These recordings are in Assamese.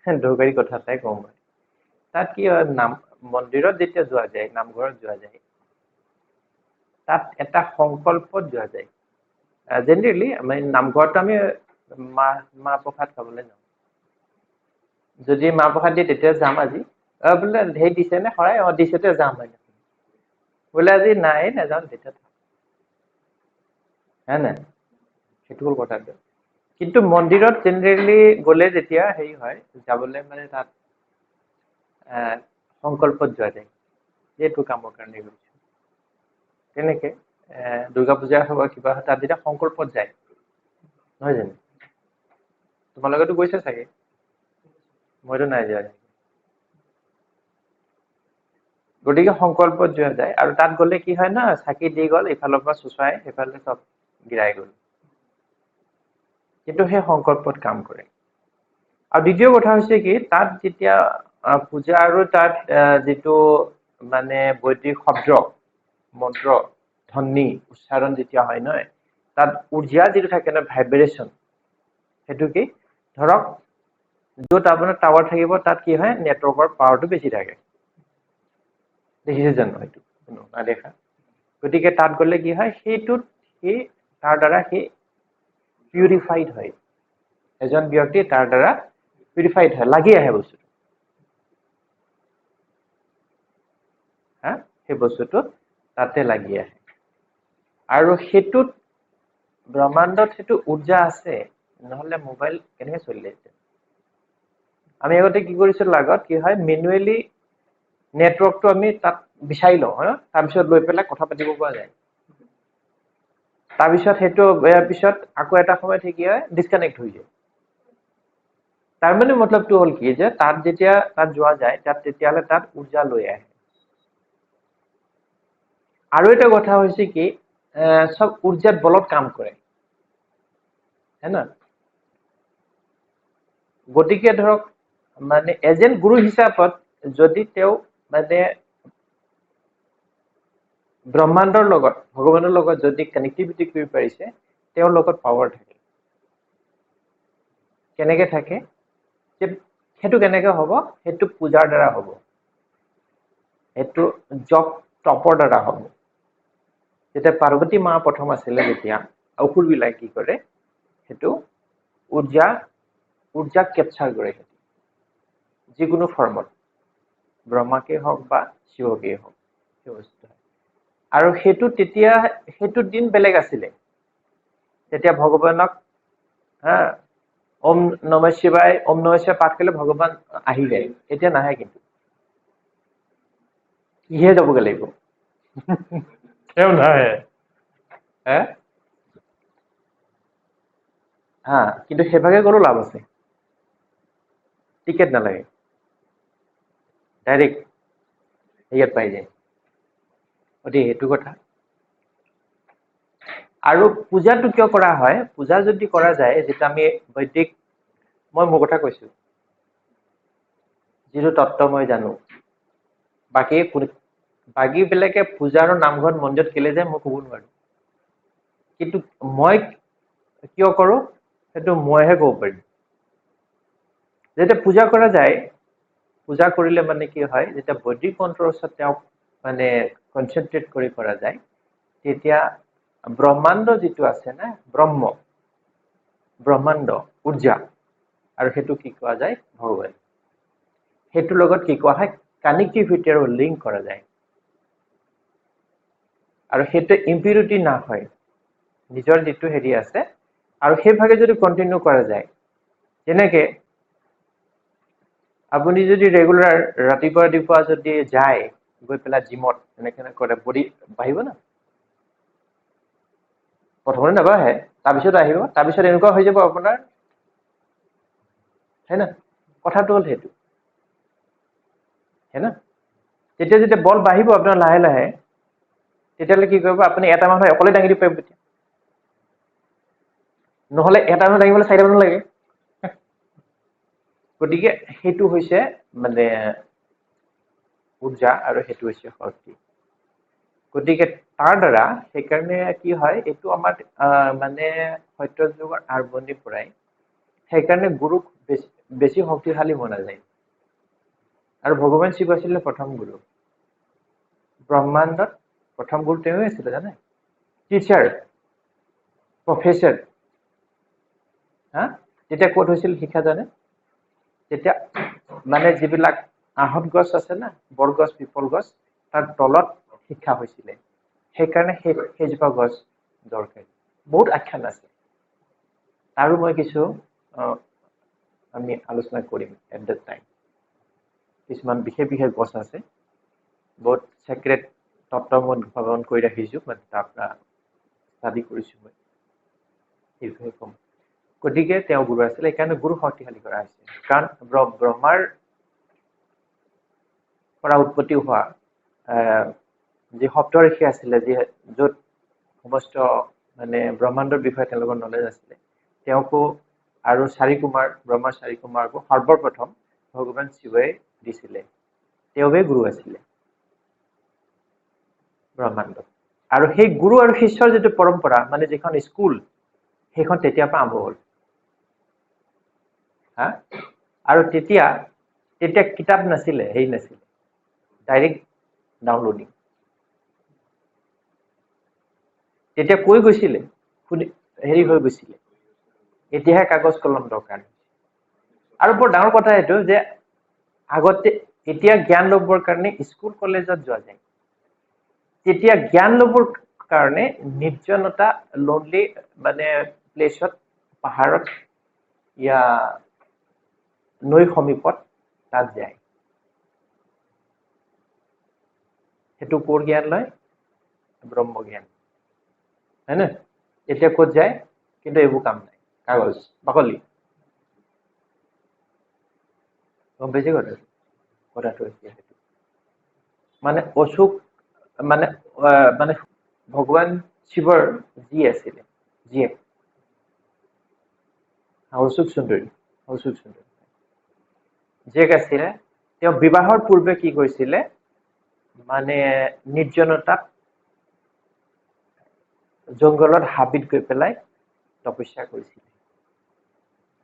দৰকাৰী কথা এটাই কওঁ মই। তাত কি হয়, মন্দিৰত যেতিয়া যোৱা যায়, নামঘৰত যোৱা যায়, তাত এটা সংকল্পত যোৱা যায়। জেনেৰেলি আমি নামঘৰতো আমি মাহ প্ৰসাদ খাবলৈ যাওঁ। যদি মাহ প্ৰসাদ দিয়ে তেতিয়া যাম আজি। বোলে ধেৰ দিছে নে শৰাই? দিছে যাম। বোলে আজি নাই নাযাওঁ তেতিয়া হয় নাই? সেইটো হ'ল কথাটো। কিন্তু মন্দিৰত জেনেৰেলি গ'লে যেতিয়া হেৰি হয়, যাবলৈ মানে তাত সংকল্পত যোৱা যায়, এইটো কামৰ কাৰণে গৈছো। তেনেকে দুৰ্গা পূজা হওক বা কিবা তাত যেতিয়া সংকল্পত যায়, নহয় জানো? তোমালোকেতো গৈছা চাগে, মইতো নাই যোৱা। গতিকে সংকল্পত যোৱা যায়, আৰু তাত গ'লে কি হয় না, চাকি দি গ'ল, ইফালৰ পৰা চুচৱাই সেইফালে চব গিৰাই গ'ল। কিন্তু সেই সংকল্পত কাম কৰে। আৰু দ্বিতীয় কথা হৈছে কি, তাত যেতিয়া পূজা আৰু তাত যিটো মানে বৈদিক শব্দ, মন্ত্ৰ, ধ্বনি, উচ্চাৰণ যেতিয়া হয় নহয়, তাত উৰ্জা যিটো থাকে ন, ভাইব্ৰেশ্যন, সেইটো কি ধৰক য'ত আপোনাৰ টাৱাৰ থাকিব তাত কি হয়, নেটৱৰ্কৰ পাৱাৰটো বেছি থাকে। দেখিছে জানো? সেইটো নাই দেখা। গতিকে তাত গ'লে কি হয়, সেইটোত তাৰ দ্বাৰা সি পিউৰিফাইড হয়। এজন ব্যক্তি তাৰ দ্বাৰা পিউৰিফাইড হয়, লাগি আহে বস্তুটো। সেই বস্তুটো তাতে লাগি আহে। আৰু সেইটোত ব্ৰহ্মাণ্ডত সেইটো উৰ্জা আছে, নহলে মোবাইল কেনেকে চলি আছে? আমি আগতে কি কৰিছিলো, আগত কি হয়, মেনুৱেলি নেটৱৰ্কটো আমি তাত বিচাৰি লওঁ, তাৰপিছত লৈ পেলাই কথা পাতিব পৰা যায়। তাৰপিছত সেইটো ইয়াৰ পিছত আকৌ এটা সময়ত কি হয়, ডিচকানেক্ট হৈ যায়। তাৰমানে মতলবটো হ'ল কি, যে তাত যেতিয়া তাত যোৱা যায়, তাত তেতিয়াহ'লে তাত উৰ্জা লৈ আহে। আৰু এটা কথা হৈছে কি, চব উৰ্জাত বলত কাম কৰে, হয় না? গতিকে ধৰক মানে এজেণ্ট গুৰু হিচাপত যদি তেওঁ মানে ব্ৰহ্মাণ্ডৰ লগত, ভগৱানৰ লগত যদি কানেক্টিভিটি কৰিব পাৰিছে, তেওঁৰ লগত পাৱাৰ থাকে। কেনেকে থাকে? সেইটো কেনেকে হ'ব? সেইটো পূজাৰ দ্বাৰা হ'ব, সেইটো জপ তপৰ দ্বাৰা হ'ব। যেতিয়া পাৰ্বতী মা প্ৰথম আছিলে, যেতিয়া অসুৰবিলাক কি কৰে, সেইটো উৰ্জা কেপচাৰ কৰে, যিকোনো ফৰ্মত, ব্ৰহ্মাকেই হওক বা শিৱকেই হওক, সেই বস্তু। আৰু সেইটো দিন বেলেগ আছিলে, তেতিয়া ভগৱানক ওম নমঃ শিৱায়, ওম নমঃ শিৱায় পাঠ কৰিলে ভগৱান আহি যায়। এতিয়া নাহে, কিন্তু কিহে যাবগৈ লাগিব, তেওঁ নাহে। কিন্তু সেইভাগে গ'লেও লাভ আছে, টিকেট নালাগে, ডাইৰেক্ট ইয়াত পাই যায়। গতিকে সেইটো কথা। আৰু পূজাটো কিয় কৰা হয়? পূজা যদি কৰা যায়, যেতিয়া আমি বৈদিক, মই মোৰ কথা কৈছো, যিটো তত্ত্ব মই জানো, বাকী বিলাকে পূজা আৰু নামঘৰত মন্দিৰত কেলে যায় মই ক'ব নোৱাৰো। কিন্তু মই কিয় কৰো, সেইটো মইহে ক'ব পাৰিম। যেতিয়া পূজা কৰা যায়, পূজা কৰিলে মানে কি হয়, যেতিয়া বৈদিক মন্ত্ৰৰ ওচৰত তেওঁক মানে কনচেনট্ৰেট কৰি কৰা যায়, তেতিয়া ব্ৰহ্মাণ্ড যিটো আছে না, ব্ৰহ্মাণ্ড উৰ্জা, আৰু সেইটো কি কোৱা যায়, ভগৱান। সেইটোৰ লগত কি কোৱা হয়, কানেক্টিভিটি আৰু লিংক কৰা যায়। আৰু সেইটো ইম্পিউৰিটি নাশ হয়, নিজৰ যিটো হেৰি আছে, আৰু সেইভাগে যদি কণ্টিনিউ কৰা যায়, যেনেকে আপুনি যদি ৰেগুলাৰ ৰাতিপুৱা যদি যায়, গৈ পেলাই জিমত এনেকে কৰে, বডি বাঢ়িব না? প্ৰথমতে নাবাঢ়ে, তাৰপিছত আহিব, তাৰপিছত এনেকুৱা হৈ যাব আপোনাৰ, হয় না? কথাটো হ'ল সেইটো, হয় না? তেতিয়া যেতিয়া বল বাঢ়িব আপোনাৰ লাহে লাহে, তেতিয়াহ'লে কি কৰিব, আপুনি এটা মানুহ অকলে দাঙি দিব পাৰিব, নহলে এটা মানুহ দাঙিবলৈ 4টা মানুহ লাগে। গতিকে সেইটো হৈছে মানে উৰ্জা, আৰু সেইটো হৈছে শক্তি। গতিকে তাৰ দ্বাৰা সেইকাৰণে কি হয়, এইটো আমাৰ মানে সত্য যুগৰ আৰম্ভণিৰ পৰাই, সেইকাৰণে গুৰুক বেছি বেছি শক্তিশালী হোৱা নাযায় আৰু ভগৱান শিৱ আছিলে প্ৰথম গুৰু ব্ৰহ্মাণ্ডত প্ৰথম গুৰু তেওঁৱে আছিলে জানে টিচাৰ প্ৰফেচৰ হা তেতিয়া ক'ত হৈছিল শিক্ষা জানে তেতিয়া মানে যিবিলাক আহঁত গছ আছে না বৰগছ পিপল গছ তাৰ তলত শিক্ষা হৈছিলে সেইকাৰণে সেইজোপা গছ দৰকাৰ বহুত আখ্যান আছে আৰু মই কিছু আমি আলোচনা কৰিম এট দ্যাট টাইম কিছুমান বিশেষ গছ আছে বহুত চেক্ৰেট তত্ত্ব মই উদ্ভাৱন কৰি ৰাখিছোঁ মানে তাৰ পৰা ষ্টাডি কৰিছোঁ মই এই বিষয়ে ক'ম গতিকে তেওঁ গুৰু আছিলে সেইকাৰণে গুৰু শক্তিশালী কৰা হৈছে কাৰণ ব্ৰহ্মাৰ পৰা উৎপত্তি হোৱা যি সপ্তঋষি আছিলে যি য'ত সমস্ত মানে ব্ৰহ্মাণ্ডৰ বিষয়ে তেওঁলোকৰ নলেজ আছিলে তেওঁকো আৰু ব্ৰহ্মাৰ চাৰি কুমাৰকো সৰ্বপ্ৰথম ভগৱান শিৱে দিছিলে তেওঁৱে গুৰু আছিলে ব্ৰহ্মাণ্ডত আৰু সেই গুৰু আৰু শিষ্যৰ যিটো পৰম্পৰা মানে যিখন স্কুল সেইখন তেতিয়াৰ পৰা আৰম্ভ হ'ল হা আৰু তেতিয়া কিতাপ নাছিলে হেৰি নাছিলে ডাইৰেক্ট ডাউনলোডিং তেতিয়া কৈ গৈছিলে হেৰি হৈ গৈছিলে এতিয়াহে কাগজ কলম দৰকাৰ আৰু বৰ ডাঙৰ কথা এইটো যে আগতে এতিয়া জ্ঞান ল'বৰ কাৰণে স্কুল কলেজত যোৱা যায় তেতিয়া জ্ঞান ল'বৰ কাৰণে নিৰ্জনতা লোনলি মানে প্লেচত পাহাৰত ইয়া নৈৰ সমীপত তাত যায় সেইটো ক'ৰ জ্ঞান লয় ব্ৰহ্ম জ্ঞান হয় না এতিয়া ক'ত যায় কিন্তু এইবোৰ কাম নাই কাগজ বাকলি গম পাইছে কথাটো সেইটো মানে অশোক মানে মানে ভগৱান শিৱৰ যি আছিলে জীয়েক অশোক সুন্দৰী জীয়েক আছিলে তেওঁ বিবাহৰ পূৰ্বে কি কৰিছিলে মানে নিৰ্জনতাত জংঘলত হাবিত গৈ পেলাই তপস্যা কৰিছিলে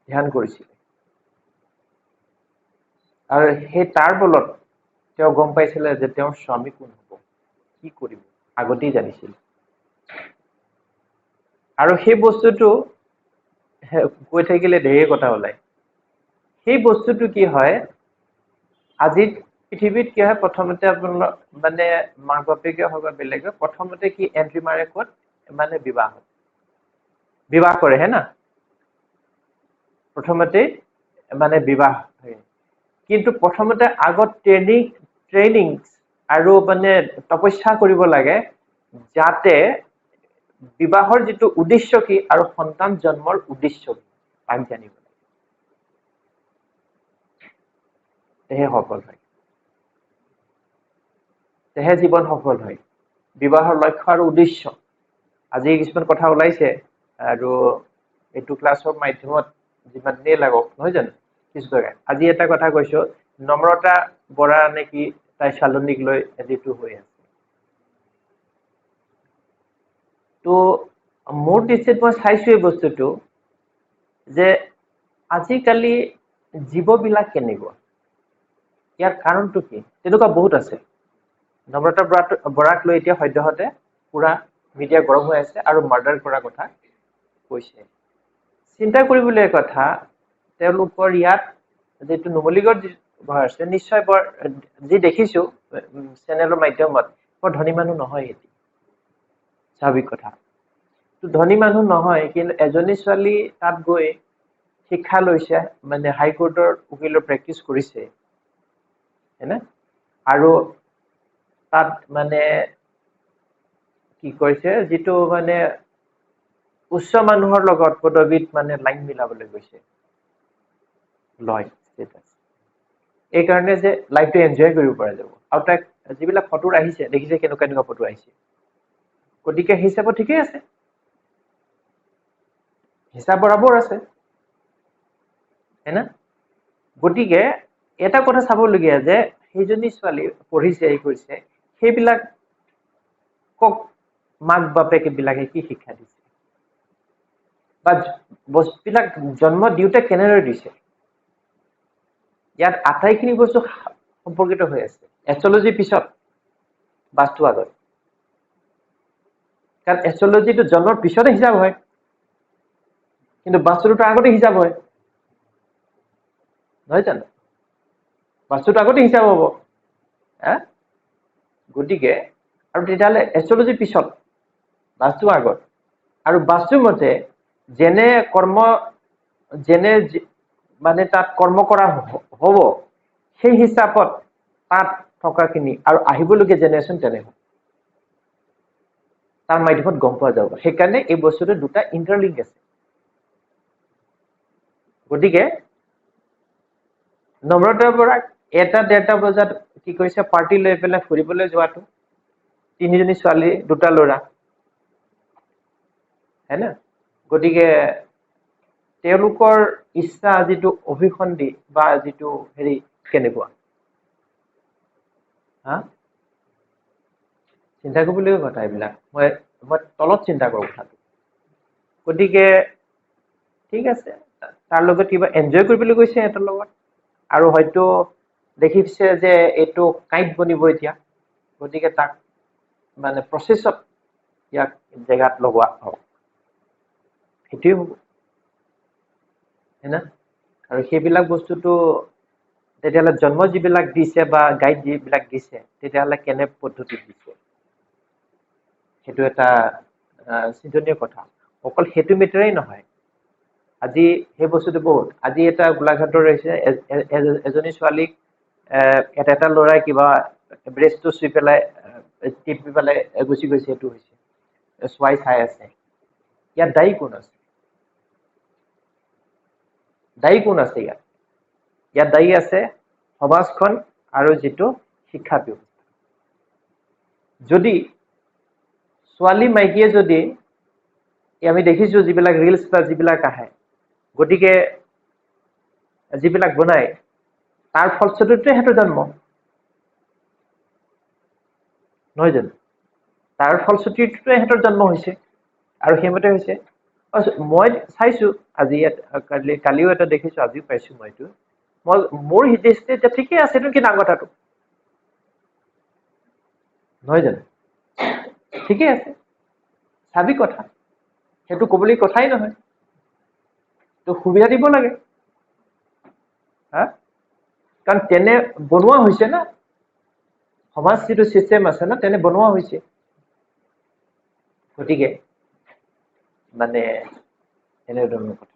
ধ্যান কৰিছিলে আৰু সেই তাৰ বলত তেওঁ গম পাইছিলে যে তেওঁৰ স্বামী কোন হ'ব কি কৰিব আগতেই জানিছিল আৰু সেই বস্তুটো কৈ থাকিলে ঢেৰ কথা ওলায় সেই বস্তুটো কি হয় আজি পৃথিৱীত কি হয় প্ৰথমতে আপোনাৰ মানে মাক বাপেকে হওক বা বেলেগে প্ৰথমতে কি এন্ট্ৰি মাৰে ক'ত মানে বিবাহ কৰে হে না প্ৰথমতে মানে বিবাহ হয় কিন্তু প্ৰথমতে আগত ট্ৰেইনিং আৰু মানে তপস্যা কৰিব লাগে যাতে বিবাহৰ যিটো উদ্দেশ্য কি আৰু সন্তান জন্মৰ উদ্দেশ্য কি তাক জানিব লাগে তেহে সফল হয় তেহে জীৱন সফল হয় বিবাহৰ লক্ষ্য আৰু উদ্দেশ্য আজি কিছুমান কথা ওলাইছে আৰু এইটো ক্লাছৰ মাধ্যমত যিমানেই লাগক নহয় জানো কিছু আজি এটা কথা কৈছো নম্ৰতা বৰা নেকি তাই চালনীক লৈ যিটো হৈ আছে তো মোৰ দৃষ্টিত মই চাইছো এই বস্তুটো যে আজিকালি জীৱবিলাক কেনেকুৱা ইয়াৰ কাৰণটো কি তেনেকুৱা বহুত আছে নম্ৰতা বৰাক লৈ এতিয়া সদ্যহতে পুৰা মিডিয়া গৰম হৈ আছে আৰু মাৰ্ডাৰ কৰাৰ কথা কৈছে চিন্তা কৰিবলৈ কথা তেওঁলোকৰ ইয়াত যিটো নুমলীগড় ঘৰ আছে নিশ্চয় বৰ যি দেখিছো চেনেলৰ মাধ্যমত বৰ ধনী মানুহ নহয় এটি স্বাভাৱিক কথা ধনী মানুহ নহয় কিন্তু এজনী ছোৱালী তাত গৈ শিক্ষা লৈছে মানে হাইকোৰ্টৰ উকিলৰ প্ৰেক্টিচ কৰিছে হয়নে আৰু তাত মানে কি কৈছে যিটো মানে উচ্চ মানুহৰ লগত পদবীত মানে লাইন মিলাবলৈ গৈছে লয় এই কাৰণে যে লাইফটো এনজয় কৰিব পৰা যাব আৰু তাক যিবিলাক ফটো আহিছে দেখিছে কেনেকুৱা ফটো আহিছে গতিকে হিচাপত ঠিকেই আছে হিচাপ বৰাবৰ আছে হয়না গতিকে এটা কথা চাবলগীয়া যে সেইজনী ছোৱালী পঢ়িছে এই কৰিছে সেইবিলাক কক মাক বাপেক বিলাকে কি শিক্ষা দিছে বা বস্তুবিলাক জন্ম দিওঁতে কেনেদৰে দিছে ইয়াত আটাইখিনি বস্তু সম্পৰ্কিত হৈ আছে এষ্ট্ৰলজিৰ পিছত বাস্তু আগত কাৰণ এষ্ট্ৰলজিটো জন্মৰ পিছতে হিচাপ হয় কিন্তু বাস্তুটো আগতে হিচাপ হয় নহয় জানো বাস্তুটো আগতে হিচাপ হ'ব গতিকে আৰু তেতিয়াহ'লে এষ্ট্ৰলজিৰ পিছত বাস্তু আগত আৰু বাস্তুৰ মতে যেনে কৰ্ম যেনে মানে তাত কৰ্ম কৰা হ'ব সেই হিচাপত তাত থকাখিনি আৰু আহিবলগীয়া জেনেৰেশ্যন তেনে হ'ব তাৰ মাধ্যমত গম পোৱা যাব সেইকাৰণে এই বস্তুটো দুটা ইণ্টাৰলিংক আছে গতিকে নম্ৰতা বৰাক 1-1:30 বজাত কি কৰিছে পাৰ্টি লৈ পেলাই ফুৰিবলৈ যোৱাটো 3জনী ছোৱালী 2টা ল'ৰা হয় না গতিকে তেওঁলোকৰ ইচ্ছা যিটো অভিসন্ধি বা যিটো হেৰি কেনেকুৱা চিন্তা কৰিবলগীয়া কথা এইবিলাক মই তলত চিন্তা কৰোঁ কথাটো গতিকে ঠিক আছে তাৰ লগত কিবা এনজয় কৰিবলৈ গৈছে সিহঁতৰ লগত আৰু হয়তো দেখিছে যে এইটো কাইট বনিব এতিয়া গতিকে তাক মানে প্ৰচেছত ইয়াক জেগাত লগোৱা হওক সেইটোৱে হ'ব হয় না আৰু সেইবিলাক বস্তুটো তেতিয়াহ'লে জন্ম যিবিলাক দিছে বা গাইড যিবিলাক দিছে তেতিয়াহ'লে কেনে পদ্ধতিত দিছে সেইটো এটা চিন্তনীয় কথা অকল সেইটো মেটাৰেই নহয় আজি সেই বস্তুটো বহুত আজি এটা গোলাঘাটৰ ৰহিছে এজনী ছোৱালীক এটা ল'ৰাই কিবা ব্ৰেষ্টটো চুই পেলাই টিপি পেলাই গুচি গৈছে সেইটো হৈছে চোৱাই চাই আছে ইয়াত দায়ী কোন আছে ইয়াত দায়ী আছে সমাজখন আৰু যিটো শিক্ষা ব্যৱস্থা যদি ছোৱালী মাইকীয়ে যদি আমি দেখিছো যিবিলাক ৰিলছ বা যিবিলাক আহে গতিকে যিবিলাক বনায় তাৰ ফলস্বৰূপতে সিহঁতৰ জন্ম নহয় জানো তাৰ ফলশ্ৰুতিতে সিহঁতৰ জন্ম হৈছে আৰু সেইমতে হৈছে মই চাইছো আজি ইয়াত কালিও এটা দেখিছো আজিও পাইছো মইতো মোৰ দৃষ্টিত এতিয়া ঠিকেই আছে এইটো কি ডাঙৰ কথাটো নহয় জানো ঠিকেই আছে স্বাভাৱিক কথা সেইটো ক'বলৈ কথাই নহয় তো সুবিধা দিব লাগে কাৰণ তেনে বনোৱা হৈছে না সমাজ যিটো চিষ্টেম আছে না তেনে বনোৱা হৈছে গতিকে মানে এনেধৰণৰ কথা